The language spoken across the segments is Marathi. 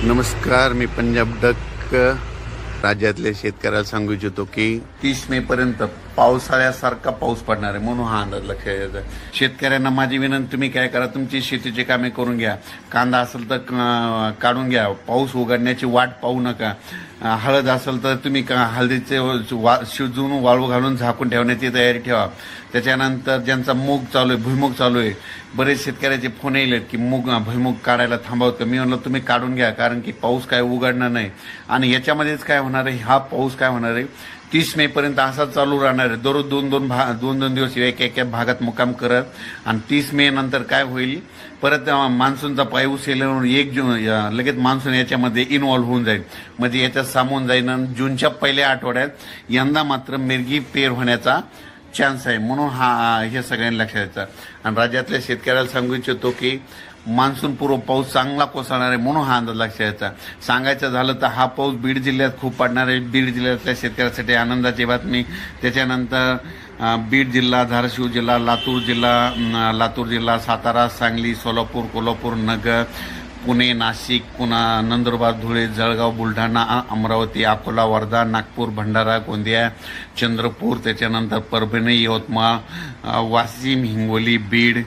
नमस्कार, मी पंजाब डक राज्यातल्या शेतकऱ्याला सांगू इच्छितो की 30 मे पर्यंत पावसाळ्यासारखा पाऊस पडणार आहे, म्हणून हा अंदाज लक्षात घ्यायचा. शेतकऱ्यांना माझी विनंती, तुम्ही काय करा, तुमची शेतीची कामे करून घ्या. कांदा असेल तर काढून घ्या, पाऊस उघडण्याची वाट पाहू नका. हळद असेल तर तुम्ही हळदीचे शिजवून वाळू घालून झाकून ठेवण्याची तयारी ठेवा. त्याच्यानंतर ज्यांचा मूग चालू आहे, भुईमुग चालू आहे, बरेच शेतकऱ्याचे फोन येईल की भुईमुग काढायला थांबवतं. मी म्हणलं तुम्ही काढून घ्या, कारण की पाऊस काय उघडणार नाही. आणि याच्यामध्येच काय होणार आहे, हा पाऊस काय होणार आहे, 30 मे पर्यंत असाच चालू राहणार आहे. दररोज दोन दिवस एक भागात मुक्काम करत. आणि 30 मे नंतर काय होईल, परत मान्सूनचा पाऊस येईल. 1 जून लगेच मान्सून याच्यामध्ये इन्व्हॉल्व्ह होऊन जाईल, म्हणजे याच्यात सामावून जाईल. आणि जूनच्या पहिल्या आठवड्यात यंदा मात्र मिरगी पेर होण्याचा चान्स आहे, म्हणून हे सगळ्यांनी लक्षात द्यायचं. आणि राज्यातल्या शेतकऱ्याला सांगू इच्छितो की मान्सून पूर्व पाऊस चांगला कोसळणार आहे, म्हणून हा अंदाज लक्षात द्यायचा. सांगायचं झालं तर हा पाऊस बीड जिल्ह्यात खूप पडणार आहे. बीड जिल्ह्यातल्या शेतकऱ्यासाठी आनंदाची बातमी. त्याच्यानंतर बीड जिल्हा, धाराशिव जिल्हा, लातूर जिल्हा, सातारा, सांगली, सोलापूर, कोल्हापूर, नगर, पुणे, नाशिक, पुन्हा नंदुरबार, धुळे, जळगाव, बुलढाणा, अमरावती, अकोला, वर्धा, नागपूर, भंडारा, गोंदिया, चंद्रपूर, त्याच्यानंतर परभणी, यवतमाळ, वाशिम, हिंगोली, बीड,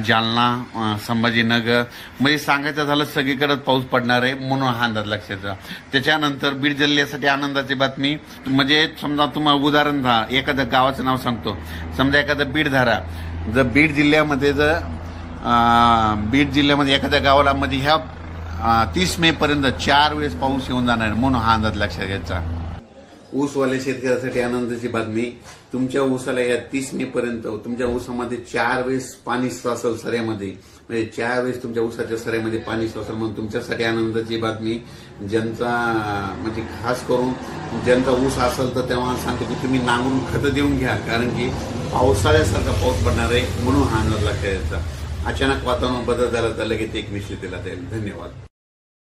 जालना, संभाजीनगर, म्हणजे सांगायचं झालं सगळीकडे पाऊस पडणार आहे, म्हणून हा अंदाज लक्षात ठेवा. त्याच्यानंतर बीड जिल्ह्यासाठी आनंदाची बातमी, म्हणजे समजा तुम्हाला उदाहरण एखाद्या गावाचं नाव सांगतो. समजा एखादं बीड धरा. जर बीड जिल्ह्यामध्ये एखाद्या गावाला मध्ये ह्या 30 मे पर्यंत 4 वेळेस पाऊस येऊन जाणार आहे, म्हणून हा अंदाज लक्षात घ्यायचा. ऊसवाल्या शेतकऱ्यासाठी आनंदाची बातमी, तुमच्या ऊसाला या 30 मे पर्यंत तुमच्या ऊसामध्ये 4 वेळेस पाणी साचल सऱ्यामध्ये, म्हणजे 4 वेळेस तुमच्या ऊसाच्या सऱ्यामध्ये पाणी साचल, म्हणून तुमच्यासाठी आनंदाची बातमी. ज्यांचा म्हणजे खास करून ज्यांचा ऊस असेल तर तेव्हा सांगतो की तुम्ही नांगरून खतं देऊन घ्या, कारण की पावसाळ्यासारखा पाऊस पडणार आहे, म्हणून हा अंदाज लक्षात घ्यायचा. अचानक वातावरण बदल झाला तर लगेच एक विषय दिला जाईल. धन्यवाद.